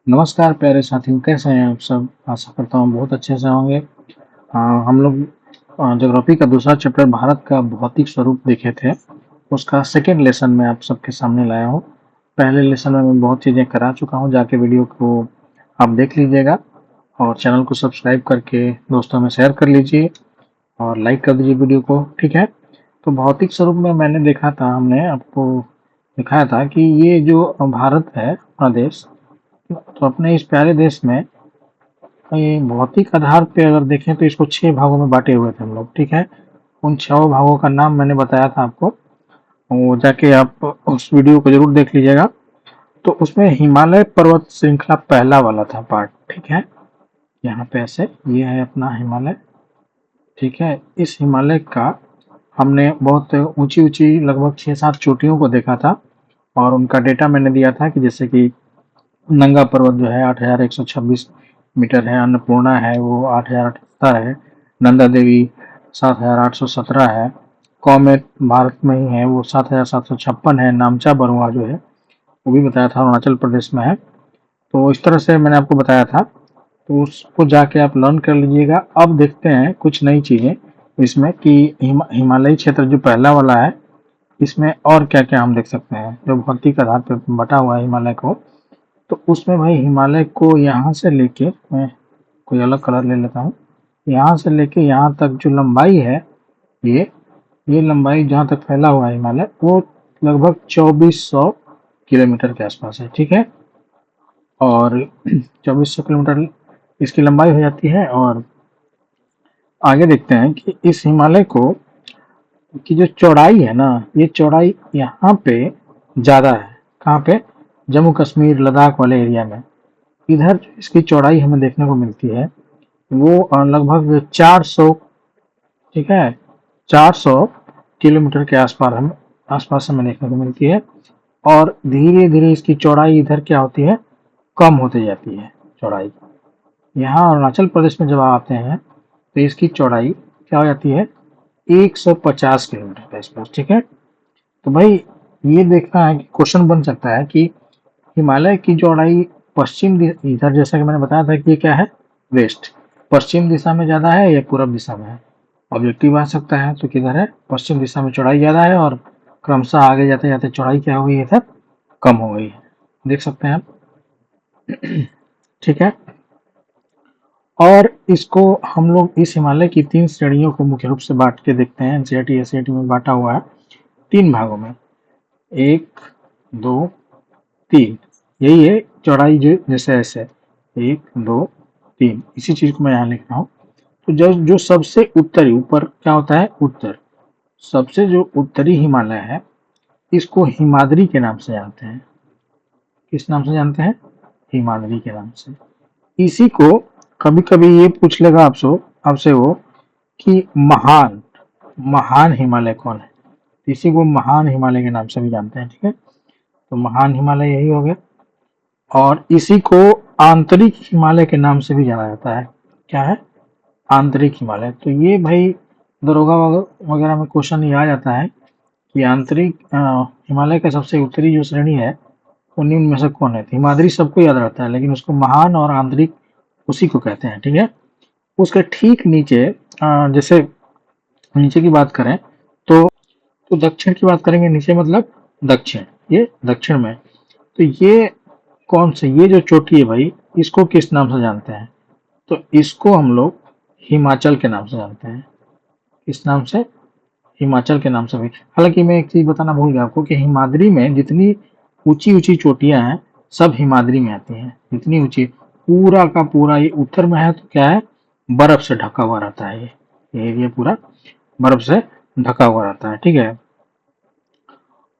नमस्कार प्यारे साथियों, कैसे हैं आप सब? आशा करता हूँ बहुत अच्छे से होंगे। हम लोग ज्योग्राफी का दूसरा चैप्टर भारत का भौतिक स्वरूप देखे थे। उसका सेकेंड लेसन मैं आप सबके सामने लाया हूँ। पहले लेसन में मैं बहुत चीज़ें करा चुका हूँ, जाके वीडियो को आप देख लीजिएगा और चैनल को सब्सक्राइब करके दोस्तों में शेयर कर लीजिए और लाइक कर दीजिए वीडियो को, ठीक है। तो भौतिक स्वरूप में मैंने देखा था, हमने आपको दिखाया था कि ये जो भारत है अपना देश, तो अपने इस प्यारे देश में ये भौतिक आधार पे अगर देखें तो इसको 6 भागों में बाँटे हुए थे हम लोग, ठीक है। उन 6 भागों का नाम मैंने बताया था आपको, वो जाके आप उस वीडियो को ज़रूर देख लीजिएगा। तो उसमें हिमालय पर्वत श्रृंखला पहला वाला था पार्ट, ठीक है। यहाँ पे ऐसे ये है अपना हिमालय, ठीक है। इस हिमालय का हमने बहुत ऊँची-ऊँची लगभग 6-7 चोटियों को देखा था और उनका डेटा मैंने दिया था कि जैसे कि नंगा पर्वत जो है 8,126 मीटर है, अन्नपूर्णा है वो 8,078 है, नंदा देवी 7,817 है, कॉमेट भारत में ही है वो 7,756 है, नामचा बरुआ जो है वो भी बताया था अरुणाचल प्रदेश में है। तो इस तरह से मैंने आपको बताया था, तो उसको जाके आप लर्न कर लीजिएगा। अब देखते हैं कुछ नई चीज़ें इसमें कि हिमालयी क्षेत्र जो पहला वाला है, इसमें और क्या क्या हम देख सकते हैं जो भौतिक आधार पर बटा हुआ है हिमालय को। तो उसमें भाई हिमालय को यहाँ से लेके, मैं कोई अलग कलर ले लेता हूँ, यहाँ से लेके यहाँ तक जो लंबाई है, ये ये लंबाई जहाँ तक फैला हुआ है हिमालय, वो लगभग 2400 किलोमीटर के आसपास है, ठीक है। और 2400 किलोमीटर इसकी लंबाई हो जाती है। और आगे देखते हैं कि इस हिमालय को की जो चौड़ाई है ना, ये चौड़ाई यहाँ पे ज़्यादा है। कहाँ पे? जम्मू कश्मीर लद्दाख वाले एरिया में। इधर इसकी चौड़ाई हमें देखने को मिलती है वो लगभग 400, ठीक है, 400 किलोमीटर के आसपास हमें देखने को मिलती है। और धीरे धीरे इसकी चौड़ाई इधर क्या होती है, कम होती जाती है चौड़ाई। यहाँ अरुणाचल प्रदेश में जब आते हैं तो इसकी चौड़ाई क्या हो जाती है, 150 किलोमीटर के आसपास, ठीक है। तो भाई ये देखना है कि क्वेश्चन बन सकता है कि हिमालय की चौड़ाई इधर जैसा कि मैंने बताया था कि ये क्या है, वेस्ट, पश्चिम दिशा में ज़्यादा है या पूरब दिशा में है। ऑब्जेक्टिव आ सकता है तो किधर है, पश्चिम दिशा में चौड़ाई ज़्यादा है और क्रमशः आगे जाते जाते चौड़ाई क्या हो गई है, इधर कम हो गई है। देख सकते हैं आप, ठीक है। और इसको हम लोग इस हिमालय की 3 श्रेणियों को मुख्य रूप से बांट के देखते हैं। एनसीईआरटी एससीईआरटी में बांटा हुआ है 3 भागों में, 1, 2, 3। यही है चौड़ाई, जो जैसे ऐसे 1, 2, 3, इसी चीज को मैं यहाँ लिख रहा हूँ। तो जो सबसे उत्तरी, ऊपर क्या होता है, उत्तर, सबसे जो उत्तरी हिमालय है इसको हिमाद्री के नाम से जानते हैं। किस नाम से जानते हैं? हिमाद्री के नाम से। इसी को कभी कभी ये पूछ लेगा आपसे वो कि महान महान हिमालय कौन है, तो इसी को महान हिमालय के नाम से भी जानते हैं, ठीक है। तो महान हिमालय यही हो गया। और इसी को आंतरिक हिमालय के नाम से भी जाना जाता है। क्या है? आंतरिक हिमालय। तो ये भाई दरोगा वगैरह में क्वेश्चन ये आ जाता है कि आंतरिक हिमालय का सबसे उत्तरी जो श्रेणी है वो निम्न में से कौन है। तो हिमाद्री सबको याद रहता है, लेकिन उसको महान और आंतरिक उसी को कहते हैं, ठीक है। उसके ठीक नीचे जैसे नीचे की बात करें तो दक्षिण की बात करेंगे, नीचे मतलब दक्षिण, ये दक्षिण में। तो ये कौन से, ये जो चोटी है भाई, इसको किस नाम से जानते हैं? तो इसको हम लोग हिमाचल के नाम से जानते हैं। किस नाम से? हिमाचल के नाम से भी। हालांकि मैं एक चीज बताना भूल गया आपको कि हिमाद्री में जितनी ऊंची ऊंची चोटियां हैं सब हिमाद्री में आती हैं। जितनी ऊंची, पूरा का पूरा ये उत्तर में है तो क्या है, बर्फ से ढका हुआ रहता है। ये एरिया पूरा बर्फ से ढका हुआ रहता है, ठीक है।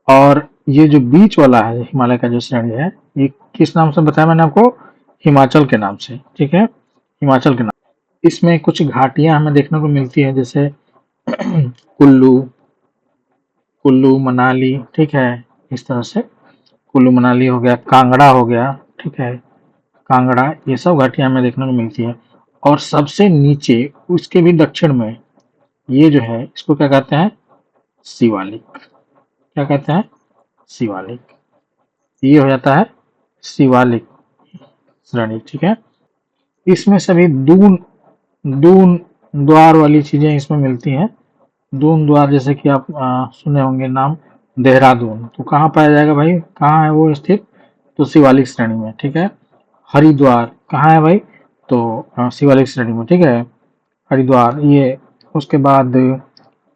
और ये जो बीच वाला है हिमालय का जो श्रेणी है, ये किस नाम से बताया मैंने आपको? हिमाचल के नाम से, ठीक है, हिमाचल के नाम। इसमें कुछ घाटियां हमें देखने को मिलती है, जैसे कुल्लू कुल्लू मनाली, ठीक है। इस तरह से कुल्लू मनाली हो गया, कांगड़ा हो गया, ठीक है, कांगड़ा, ये सब घाटियां हमें देखने को मिलती है। और सबसे नीचे उसके भी दक्षिण में ये जो है इसको क्या कहते हैं, शिवालिक। क्या कहते हैं? शिवालिक। ये हो जाता है शिवालिक। श्रेणी, ठीक है। इसमें सभी दून दून द्वार वाली चीजें इसमें मिलती हैं। दून द्वार जैसे कि आप सुने होंगे नाम, देहरादून, तो कहाँ पाया जाएगा भाई, कहाँ है वो स्थित, तो शिवालिक श्रेणी में, ठीक है। हरिद्वार कहाँ है भाई, तो शिवालिक श्रेणी में, ठीक है, हरिद्वार ये। उसके बाद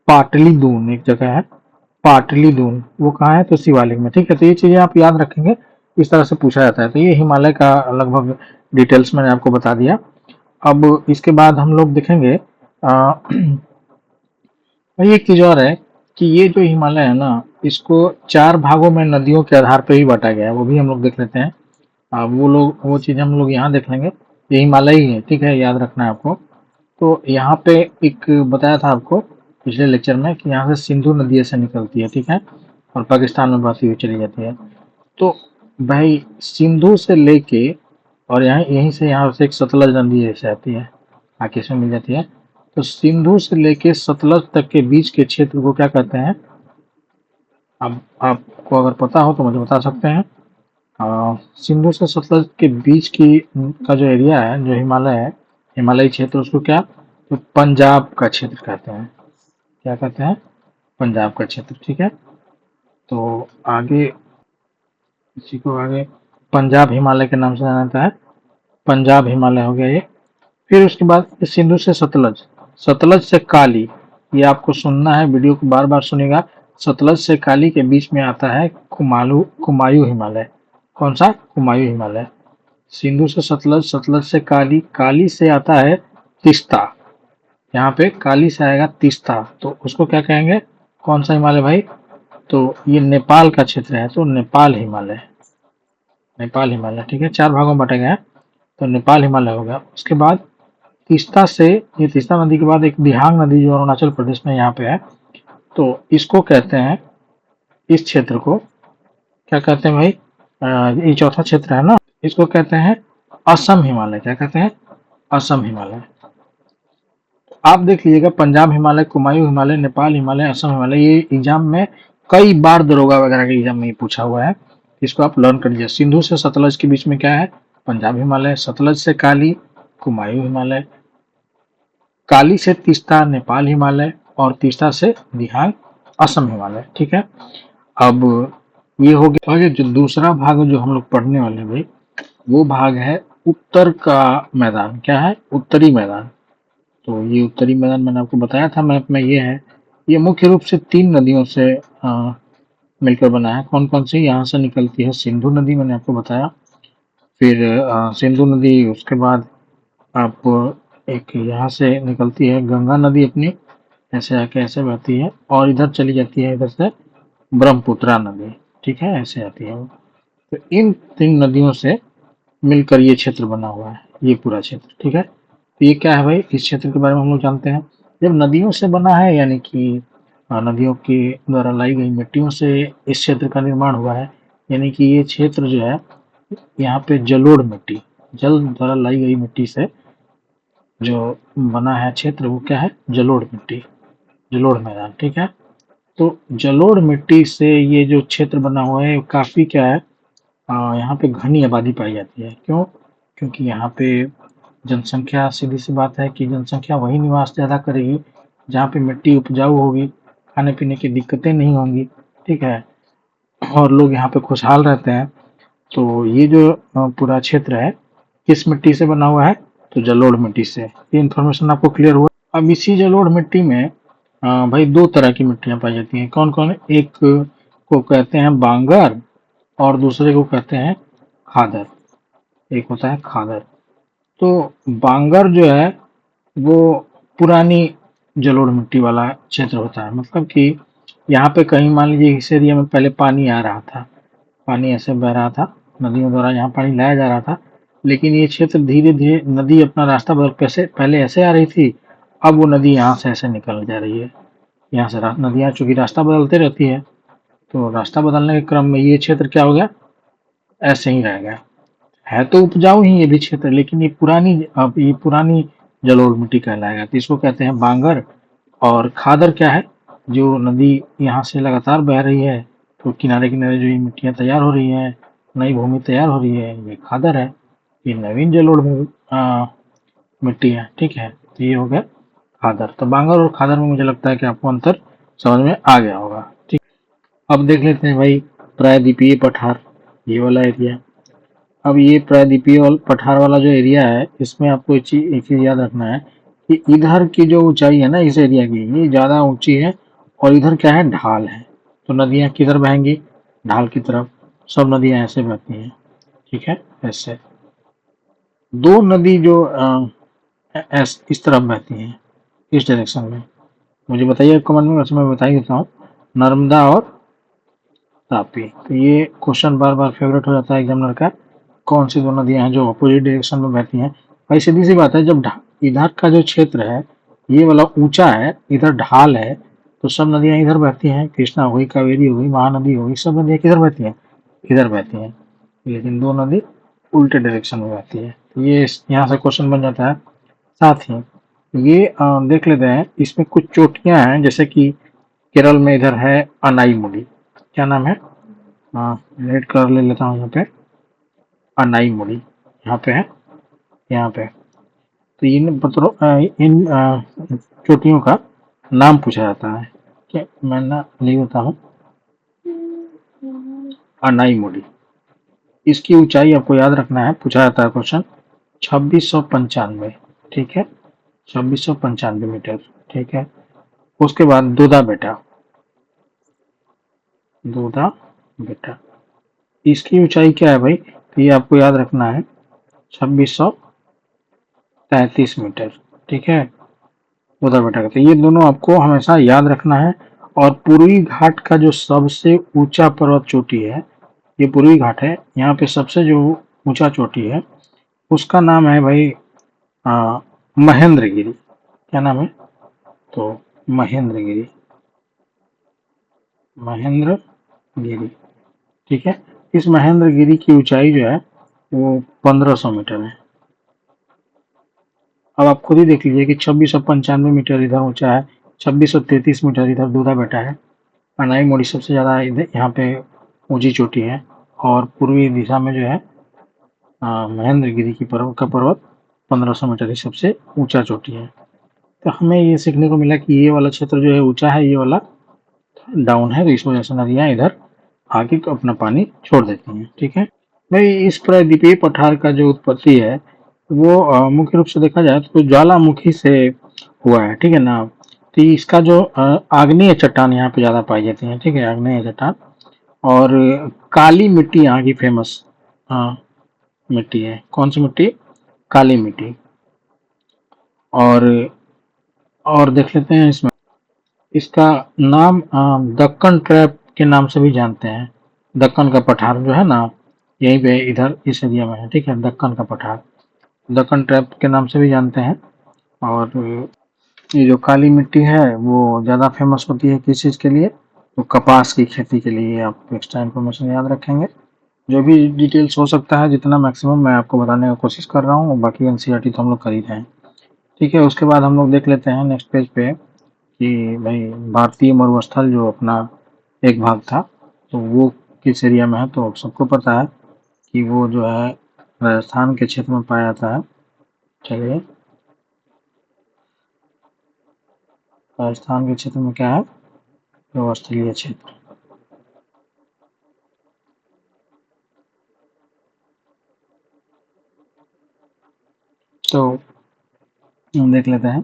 पाटलिदून एक जगह है, पाटलिदून, वो कहाँ है, तो शिवालिक में, ठीक है। तो ये चीजें आप याद रखेंगे, इस तरह से पूछा जाता है। तो ये हिमालय का लगभग डिटेल्स मैंने आपको बता दिया। अब इसके बाद हम लोग देखेंगे भाई एक चीज और है कि ये जो हिमालय है ना, इसको 4 भागों में नदियों के आधार पर ही बांटा गया है, वो भी हम लोग देख लेते हैं। वो चीजें हम लोग यहाँ देख लेंगे। ये हिमालय ही है, ठीक है, याद रखना है आपको। तो यहाँ पे एक बताया था आपको पिछले लेक्चर में कि यहाँ से सिंधु नदी ऐसे निकलती है, ठीक है, और पाकिस्तान में बहती हुई चली जाती है। तो भाई सिंधु से लेके और यहाँ यहीं से यहाँ से एक सतलज नदी ऐसे आती है, आके इसमें मिल जाती है। तो सिंधु से लेके सतलज तक के बीच के क्षेत्र को क्या कहते हैं? अब आपको अगर पता हो तो मुझे बता सकते हैं। सिंधु से सतलज के बीच की का जो एरिया है, जो हिमालय है, हिमालयी क्षेत्र, उसको क्या, तो पंजाब का क्षेत्र कहते हैं। क्या कहते हैं? पंजाब का क्षेत्र, ठीक है। तो आगे इसी को आगे पंजाब हिमालय के नाम से जाना जाता है। पंजाब हिमालय हो गया ये। फिर उसके बाद सिंधु से सतलज, सतलज से काली, ये आपको सुनना है, वीडियो को बार बार सुनेगा। सतलज से काली के बीच में आता है कुमायूं हिमालय। कौन सा? कुमायूं हिमालय। सिंधु से सतलज, सतलज से काली, काली से आता है तीस्ता। यहाँ पे काली से आएगा तीस्ता, तो उसको क्या कहेंगे? कौन सा हिमालय भाई? तो ये नेपाल का क्षेत्र है, तो नेपाल हिमालय, नेपाल हिमालय, ठीक है। 4 भागों में बांटा गया है, तो नेपाल हिमालय हो गया। उसके बाद तीस्ता से, ये तीस्ता नदी के बाद एक दिहांग नदी जो अरुणाचल प्रदेश में यहाँ पे है, तो इसको कहते हैं, इस क्षेत्र को क्या कहते हैं भाई? ये चौथा क्षेत्र है ना, इसको कहते हैं असम हिमालय। क्या कहते हैं? असम हिमालय। आप देख लीजिएगा, पंजाब हिमालय, कुमायूं हिमालय, नेपाल हिमालय, असम हिमालय, ये एग्जाम में कई बार दरोगा वगैरह के एग्जाम में पूछा हुआ है। इसको आप लर्न कर लीजिए। सिंधु से सतलज के बीच में क्या है? पंजाब हिमालय। सतलज से काली, कुमायूं हिमालय। काली से तीस्ता, नेपाल हिमालय। और तीस्ता से दिहांग, असम हिमालय, ठीक है। अब ये हो गया। आगे जो दूसरा भाग जो हम लोग पढ़ने वाले हैं भाई, वो भाग है उत्तर का मैदान। क्या है? उत्तरी मैदान। तो ये उत्तरी मैदान मैंने आपको बताया था मैप में, ये है। ये मुख्य रूप से 3 नदियों से मिलकर बना है। कौन कौन सी? यहाँ से निकलती है सिंधु नदी, मैंने आपको बताया। फिर सिंधु नदी, उसके बाद आप एक यहाँ से निकलती है गंगा नदी अपनी, ऐसे आके ऐसे बहती है, और इधर चली जाती है, इधर से ब्रह्मपुत्रा नदी, ठीक है, ऐसे आती है वो। तो इन 3 नदियों से मिलकर ये क्षेत्र बना हुआ है, ये पूरा क्षेत्र, ठीक है। तो ये क्या है भाई? इस क्षेत्र के बारे में हम लोग जानते हैं। जब नदियों से बना है, यानी कि नदियों के द्वारा लाई गई मिट्टियों से इस क्षेत्र का निर्माण हुआ है, यानी कि ये क्षेत्र जो है, यहाँ पे जलोढ़ मिट्टी, जल द्वारा लाई गई मिट्टी से जो बना है क्षेत्र, वो क्या है? जलोढ़ मिट्टी, जलोढ़ मैदान, ठीक है। तो जलोढ़ मिट्टी से ये जो क्षेत्र बना हुआ है, काफी क्या है, यहाँ पे घनी आबादी पाई जाती है। क्यों? क्योंकि यहाँ पे जनसंख्या, सीधी सी बात है कि जनसंख्या वही निवास ज्यादा करेगी जहाँ पे मिट्टी उपजाऊ होगी, खाने पीने की दिक्कतें नहीं होंगी, ठीक है, और लोग यहाँ पे खुशहाल रहते हैं। तो ये जो पूरा क्षेत्र है, किस मिट्टी से बना हुआ है? तो जलोढ़ मिट्टी से। ये इन्फॉर्मेशन आपको क्लियर हुआ? अब इसी जलोढ़ मिट्टी में भाई 2 तरह की मिट्टियां पाई जाती हैं। कौन कौन? एक को कहते हैं बांगर, और दूसरे को कहते हैं खादर। एक होता है खादर। तो बांगर जो है वो पुरानी जलोढ़ मिट्टी वाला क्षेत्र होता है। मतलब कि यहाँ पे कहीं मान लीजिए इस एरिया में पहले पानी आ रहा था, पानी ऐसे बह रहा था, नदियों द्वारा यहाँ पानी लाया जा रहा था, लेकिन ये क्षेत्र धीरे धीरे नदी अपना रास्ता बदल, पहले ऐसे आ रही थी, अब वो नदी यहाँ से ऐसे निकल जा रही है। यहाँ से नदियाँ चूंकि रास्ता बदलते रहती है, तो रास्ता बदलने के क्रम में ये क्षेत्र क्या हो गया? ऐसे ही रह गया। है तो उपजाऊ ही ये भी क्षेत्र, लेकिन ये पुरानी जलोढ़ मिट्टी कहलाएगा, तो इसको कहते हैं बांगर। और खादर क्या है? जो नदी यहाँ से लगातार बह रही है, तो किनारे किनारे जो ये मिट्टियाँ तैयार हो रही हैं, नई भूमि तैयार हो रही है, ये खादर है। ये नवीन जलोढ़ मिट्टी है, ठीक है। तो ये हो गया खादर। तो बांगर और खादर में मुझे लगता है कि आपको अंतर समझ में आ गया होगा, ठीक। अब देख लेते हैं भाई प्रायद्वीपीय पठार, ये वाला एरिया। अब ये प्रायद्वीपीय और पठार वाला जो एरिया है, इसमें आपको एक चीज याद रखना है कि इधर की जो ऊंचाई है ना इस एरिया की, ये ज्यादा ऊंची है और इधर क्या है, ढाल है। तो नदियां किधर बहेंगी, ढाल की तरफ। सब नदियां ऐसे बहती हैं, ठीक है, ऐसे। दो नदी जो इस तरफ बहती हैं, इस डायरेक्शन में। मुझे बताइए कमेंट में, वैसे मैं बता ही देता हूँ, नर्मदा और तापी। तो ये क्वेश्चन बार बार फेवरेट हो जाता है एग्जामिनर का, कौन सी दो नदियां हैं जो अपोजिट डायरेक्शन में बहती हैं। भाई सीधी सी बात है, जब इधर का जो क्षेत्र है ये वाला ऊंचा है, इधर ढाल है, तो सब नदियां इधर बहती हैं। कृष्णा हुई, कावेरी हुई, महानदी हुई, सब नदियां किधर बहती हैं, इधर बहती हैं। लेकिन दो नदी उल्टे डायरेक्शन में बहती है। तो ये यहाँ से क्वेश्चन बन जाता है। साथ ही ये देख लेते हैं, इसमें कुछ चोटियां हैं, जैसे कि केरल में इधर है अनाईमुडी। क्या नाम है, रेड कलर ले लेता हूँ यहाँ पे, अनाईमुडी यहाँ पे है, यहाँ पे। तो इन पत्थरों इन चोटियों का नाम पूछा जाता है। क्या मैं ना लिख देता हूँ, अनाईमुडी। इसकी ऊंचाई आपको याद रखना है, पूछा जाता है क्वेश्चन, 2695, ठीक है, 2695 मीटर, ठीक है। उसके बाद दोदा बेटा, दोदा बेटा, इसकी ऊंचाई क्या है भाई, तो ये आपको याद रखना है, 2633 मीटर, ठीक है, दोदा बेटा का। तो ये दोनों आपको हमेशा याद रखना है। और पूर्वी घाट का जो सबसे ऊंचा पर्वत चोटी है, ये पूर्वी घाट है, यहाँ पे सबसे जो ऊंचा चोटी है उसका नाम है भाई महेंद्रगिरी। क्या नाम है, तो महेंद्रगिरी, महेंद्रगिरी, ठीक है। इस महेंद्रगिरी की ऊंचाई जो है वो 1500 मीटर है। अब आप खुद ही देख लीजिए कि 2695 मीटर इधर ऊंचा है, 2633 मीटर इधर दूधा बेटा है। अनाई मोड़ी सबसे ज्यादा इधर यहाँ पे ऊंची चोटी है, और पूर्वी दिशा में जो है महेंद्रगिरी की पर्वत 1500 मीटर की सबसे ऊंचा चोटी है। तो हमें ये सीखने को मिला कि ये वाला क्षेत्र जो है ऊंचा है, ये वाला डाउन है, तो इस वजह से नदियां इधर आके अपना पानी छोड़ देती हैं, ठीक है। भाई इस प्रायद्वीपीय पठार का जो उत्पत्ति है वो मुख्य रूप से देखा जाए तो ज्वालामुखी से हुआ है, ठीक है ना। तो इसका जो आग्नेय चट्टान यहाँ पे ज्यादा पाई जाती है, ठीक है, आग्नेय चट्टान। और काली मिट्टी यहाँ की फेमस मिट्टी है। कौन सी मिट्टी, काली मिट्टी। और देख लेते हैं इसमें, इसका नाम दक्कन ट्रैप के नाम से भी जानते हैं। दक्कन का पठार जो है ना, यहीं पे इधर इस एरिया में है, ठीक है, दक्कन का पठार, दक्कन ट्रैप के नाम से भी जानते हैं। और ये जो काली मिट्टी है वो ज़्यादा फेमस होती है किस चीज़ के लिए, तो कपास की खेती के लिए। आप एक्स्ट्रा इन्फॉर्मेशन याद रखेंगे, जो भी डिटेल्स हो सकता है जितना मैक्सिमम मैं आपको बताने का कोशिश कर रहा हूँ। बाकी एनसीईआरटी तो हम लोग कर ही रहे हैं, ठीक है। उसके बाद हम लोग देख लेते हैं नेक्स्ट पेज पे कि भाई भारतीय मरुस्थल जो अपना एक भाग था, तो वो किस एरिया में है। तो सबको पता है कि वो जो है राजस्थान के क्षेत्र में पाया जाता है। चलिए, राजस्थान के क्षेत्र में क्या है, मरुस्थलीय क्षेत्र। तो देख लेते हैं,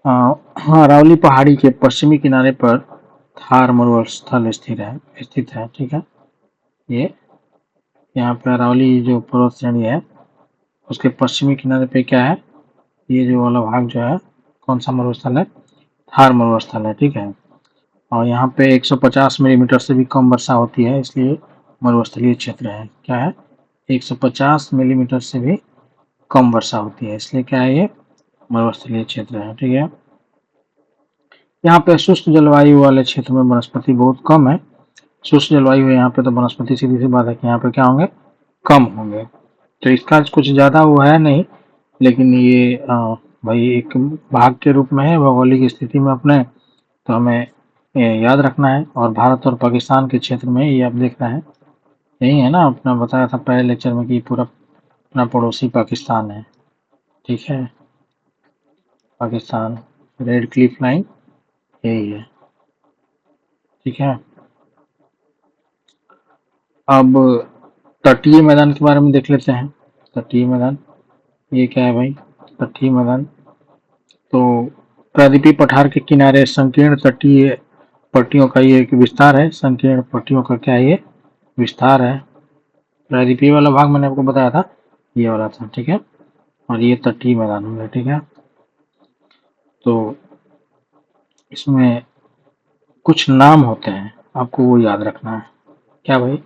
अरावली पहाड़ी के पश्चिमी किनारे पर थार मरुस्थल स्थित है, ठीक है। ये यहाँ पे अरावली जो पर्वत श्रेणी है उसके पश्चिमी किनारे पे क्या है, ये जो वाला भाग जो है कौन सा मरुस्थल है, थार मरुस्थल है, ठीक है। और यहाँ पे 150 मिलीमीटर से भी कम वर्षा होती है, इसलिए मरुस्थलीय क्षेत्र है। क्या है, 150 मिलीमीटर से भी कम वर्षा होती है, इसलिए क्या है, ये मरुस्थलीय क्षेत्र है, ठीक है। यहाँ पे शुष्क जलवायु वाले क्षेत्र में वनस्पति बहुत कम है। शुष्क जलवायु है यहाँ पे, तो वनस्पति सीधी सी बात है कि यहाँ पे क्या होंगे, कम होंगे। तो इसका कुछ ज्यादा वो है नहीं, लेकिन ये भाई एक भाग के रूप में है भौगोलिक स्थिति में अपने, तो हमें याद रखना है। और भारत और पाकिस्तान के क्षेत्र में ये आप देख रहे हैं, यही है ना, अपना बताया था पहले लेक्चर में कि पूरा अपना पड़ोसी पाकिस्तान है, ठीक है, पाकिस्तान, रेड क्लिफ लाइन यही है, ठीक है। अब तटीय मैदान के बारे में देख लेते हैं। तटीय मैदान ये क्या है भाई? तटीय मैदान तो प्रायद्वीपीय पठार के किनारे संकीर्ण तटीय पट्टियों का ये एक विस्तार है। संकीर्ण पट्टियों का क्या है? ये विस्तार है। प्रायद्वीपीय वाला भाग मैंने आपको बताया था, ये वाला था, ठीक है। और ये तटीय मैदान हो गया, ठीक है। तो इसमें कुछ नाम होते हैं, आपको वो याद रखना है। क्या भाई?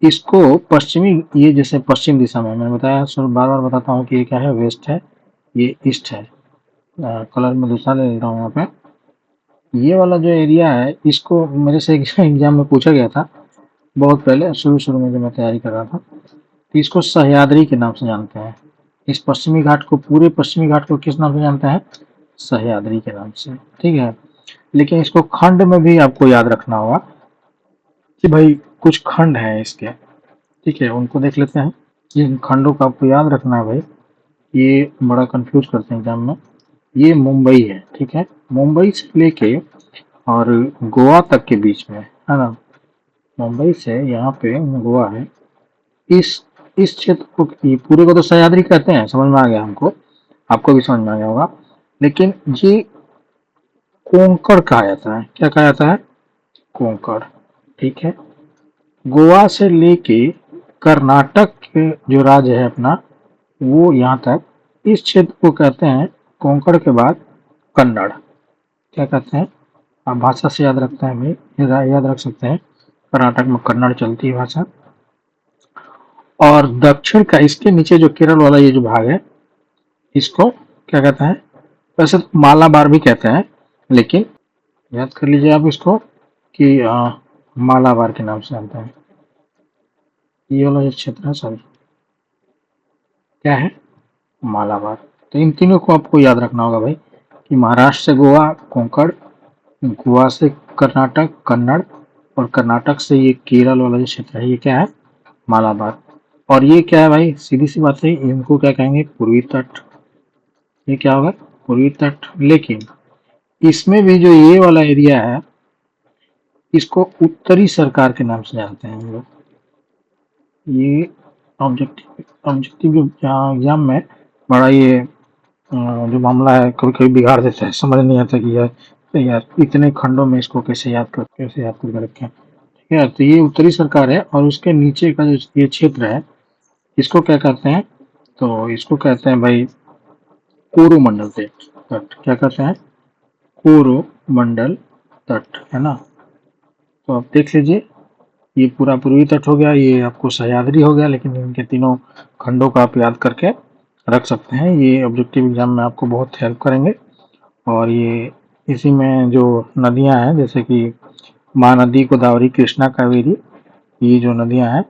इसको पश्चिमी, ये जैसे पश्चिम दिशा में मैंने बताया, सर बार बार बताता हूँ कि ये क्या है? वेस्ट है, ये ईस्ट है। कलर में दूसरा ले लेता हूँ यहाँ पे। ये वाला जो एरिया है, इसको मेरे से एग्जाम में पूछा गया था बहुत पहले, शुरू शुरू में जब मैं तैयारी कर रहा था। तो इसको सह्याद्री के नाम से जानते हैं। इस पश्चिमी घाट को, पूरे पश्चिमी घाट को किस नाम से जानते हैं? सह्याद्री के नाम से, ठीक है। लेकिन इसको खंड में भी आपको याद रखना होगा कि भाई कुछ खंड है इसके, ठीक है, उनको देख लेते हैं। इन खंडों को आपको याद रखना है भाई, ये बड़ा कंफ्यूज करते हैं एग्जाम में। ये मुंबई है, ठीक है, मुंबई से लेके और गोवा तक के बीच में है ना। मुंबई से यहाँ पे गोवा है। इस क्षेत्र को, ये पूरे को तो सह्याद्री कहते हैं, समझ में आ गया हमको, आपको भी समझ में आ गया होगा। लेकिन ये कोंकण कहा जाता है। क्या कहा जाता है? कोंकण, ठीक है। गोवा से लेके कर्नाटक के जो राज्य है अपना, वो यहाँ तक, इस क्षेत्र को कहते हैं कोंकण के बाद कन्नड़। क्या कहते हैं? आप भाषा से याद रखते हैं भाई, याद रख सकते हैं, कर्नाटक में कन्नड़ चलती है भाषा। और दक्षिण का, इसके नीचे जो केरल वाला ये जो भाग है, इसको क्या कहते हैं? वैसे तो मालाबार भी कहते हैं, लेकिन याद कर लीजिए आप इसको कि मालाबार के नाम से जानते हैं। ये वाला जो क्षेत्र है, सॉरी, क्या है? मालाबार। तो इन तीनों को आपको याद रखना होगा भाई, कि महाराष्ट्र से गोवा कोंकण, गोवा से कर्नाटक कन्नड़, और कर्नाटक से ये केरल वाला जो क्षेत्र है, ये क्या है? मालाबार। और ये क्या है भाई? सीधी सी बात है, इनको क्या कहेंगे? पूर्वी तट। ये क्या होगा? पूर्वी तट। लेकिन इसमें भी जो ये वाला एरिया है, इसको उत्तरी सरकार के नाम से जानते हैं हम लोग। ये ऑब्जेक्टिव ऑब्जेक्टिव एग्जाम में बड़ा ये जो मामला है, कभी कभी बिगाड़ देता है, समझ नहीं आता कि यार इतने खंडों में इसको कैसे याद कर रखे हैं, ठीक है। तो ये उत्तरी सरकार है, और उसके नीचे का जो ये क्षेत्र है, इसको क्या कहते हैं? तो इसको कहते हैं भाई कोरोमंडल तट। क्या कहते हैं? कोरोमंडल तट, है ना। तो आप देख लीजिए, ये पूरा पूर्वी तट हो गया, ये आपको सह्याद्री हो गया, लेकिन इनके तीनों खंडों का आप याद करके रख सकते हैं। ये ऑब्जेक्टिव एग्जाम में आपको बहुत हेल्प करेंगे। और ये इसी में जो नदियां हैं, जैसे कि महानदी, गोदावरी, कृष्णा, कावेरी, ये जो नदियां हैं,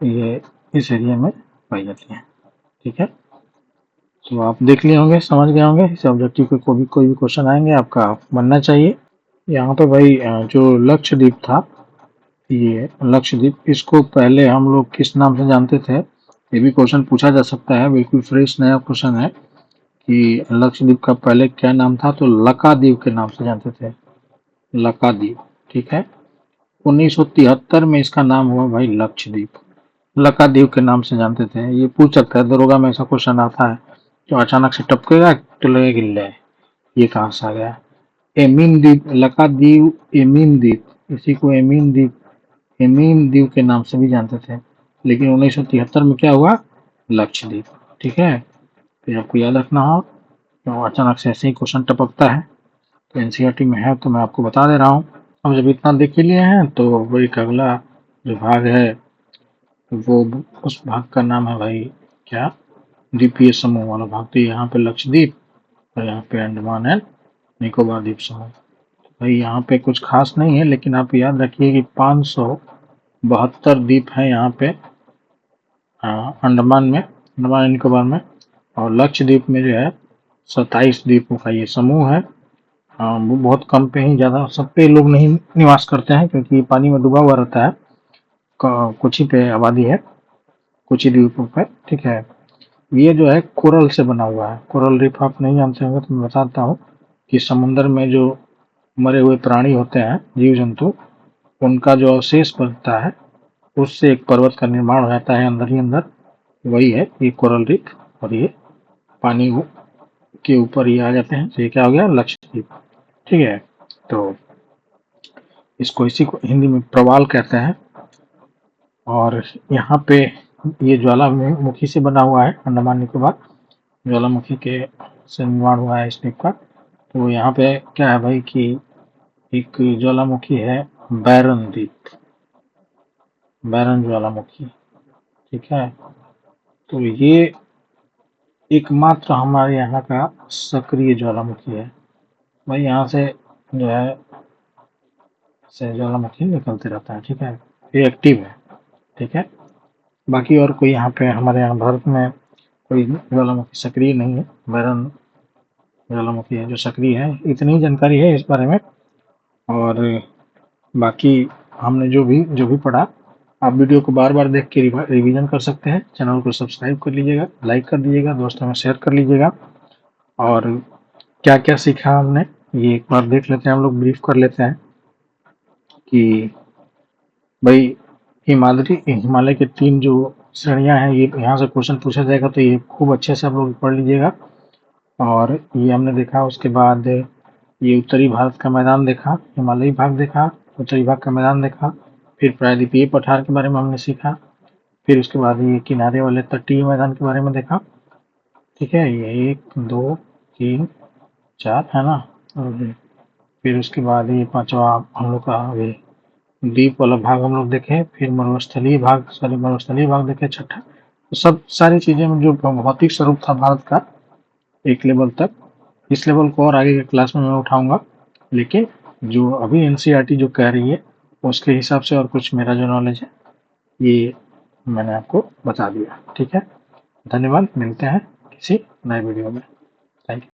ये इस एरिया में पाई जाती हैं, ठीक है। तो आप देख लिए होंगे, समझ गए होंगे, इस ऑब्जेक्टिव के कोई भी क्वेश्चन आएंगे आपका बनना चाहिए। यहाँ पे भाई जो लक्षद्वीप था, ये लक्षद्वीप, इसको पहले हम लोग किस नाम से जानते थे? ये भी क्वेश्चन पूछा जा सकता है, बिल्कुल फ्रेश नया क्वेश्चन है कि लक्षद्वीप का पहले क्या नाम था? तो लकाद्वीप के नाम से जानते थे, लकाद्वीप, ठीक है। 1973 में इसका नाम हुआ भाई लक्षद्वीप। लकाद्वीप के नाम से जानते थे। ये पूछ सकता है, दरोगा में ऐसा क्वेश्चन आता है जो अचानक से टपकेगा तो लगेगा कि ले, ये कहाँ से आ गया? एमीन द्वीप, लकाद्वीप, एमीन द्वीप, इसी को एमीन द्वीप, एमीन द्वीप के नाम से भी जानते थे। लेकिन 1973 में क्या हुआ? लक्षद्वीप, ठीक है। फिर आपको याद रखना हो, तो अचानक से ऐसे ही क्वेश्चन टपकता है, तो एनसीईआरटी में है, तो मैं आपको बता दे रहा हूँ। अब जब इतना देख ही लिए हैं, तो वही अगला जो भाग है, वो उस भाग का नाम है भाई क्या? द्वीपीय समूह वाला भाग। तो यहाँ पे लक्षद्वीप, और यहाँ पे अंडमान एंड निकोबार द्वीप समूह। भाई यहाँ पे कुछ खास नहीं है, लेकिन आप याद रखिए कि 572 द्वीप है यहाँ पे अंडमान में, अंडमान एंड निकोबार में। और लक्षद्वीप में जो है 27 द्वीपों का ये समूह है। वो बहुत कम पे ही, ज़्यादा सब पे लोग नहीं निवास करते हैं, क्योंकि पानी में डूबा हुआ रहता है। कुछ ही पे आबादी है, कुछ ही द्वीपों पे, ठीक है। ये जो है कोरल से बना हुआ है। कोरल रीफ आप नहीं जानते होंगे तो मैं बताता हूँ कि समुद्र में जो मरे हुए प्राणी होते हैं, जीव जंतु, उनका जो अवशेष बनता है उससे एक पर्वत का निर्माण हो जाता है अंदर ही अंदर, वही है ये कोरल रीफ। और ये पानी के ऊपर ही आ जाते हैं, तो ये क्या हो गया, लक्षद्वीप। ठीक है, तो इसको इसी को हिंदी में प्रवाल कहते हैं। और यहाँ पे ये ज्वालामुखी से बना हुआ है, अंडमान निकोबार ज्वालामुखी के से निर्माण हुआ है इस द्वीप का। तो यहाँ पे क्या है भाई कि एक ज्वालामुखी है, बैरन द्वीप, बैरन ज्वालामुखी। ठीक है, तो ये एकमात्र हमारे यहाँ का सक्रिय ज्वालामुखी है भाई। यहाँ से जो है से ज्वालामुखी निकलते रहता है। ठीक है, ये एक्टिव है। ठीक है, बाकी और कोई यहाँ पे हमारे यहाँ भारत में कोई ज्वालामुखी सक्रिय नहीं है, बैरन ज्वालामुखी है जो सक्रिय है। इतनी ही जानकारी है इस बारे में। और बाकी हमने जो भी पढ़ा, आप वीडियो को बार बार देख के रिवीजन कर सकते हैं। चैनल को सब्सक्राइब कर लीजिएगा, लाइक कर दीजिएगा, दोस्तों में शेयर कर लीजिएगा। और क्या क्या सीखा हमने ये एक बार देख लेते हैं, हम लोग ब्रीफ कर लेते हैं कि भाई हिमालय के 3 जो श्रेणियां हैं, ये यहाँ से क्वेश्चन पूछा जाएगा, तो ये खूब अच्छे से आप लोग पढ़ लीजिएगा। और ये हमने देखा, उसके बाद ये उत्तरी भारत का मैदान देखा, हिमालयी भाग देखा, उत्तरी भाग का मैदान देखा। फिर प्रायद्वीपीय पठार के बारे में हमने सीखा। फिर उसके बाद ये किनारे वाले तटीय मैदान के बारे में देखा। ठीक है, ये 1 2 3 4 है ना। और फिर उसके बाद ये 5वां हम लोग का ये द्वीप वाला भाग हम लोग देखे। फिर मरुस्थलीय भाग देखे, छठा। तो सब सारी चीजें में जो भौतिक स्वरूप था भारत का एक लेवल तक, इस लेवल को और आगे के क्लास में मैं उठाऊंगा। लेकिन जो अभी एनसीईआरटी जो कह रही है उसके हिसाब से और कुछ मेरा जो नॉलेज है ये मैंने आपको बता दिया। ठीक है, धन्यवाद, मिलते हैं किसी नए वीडियो में। Thank you.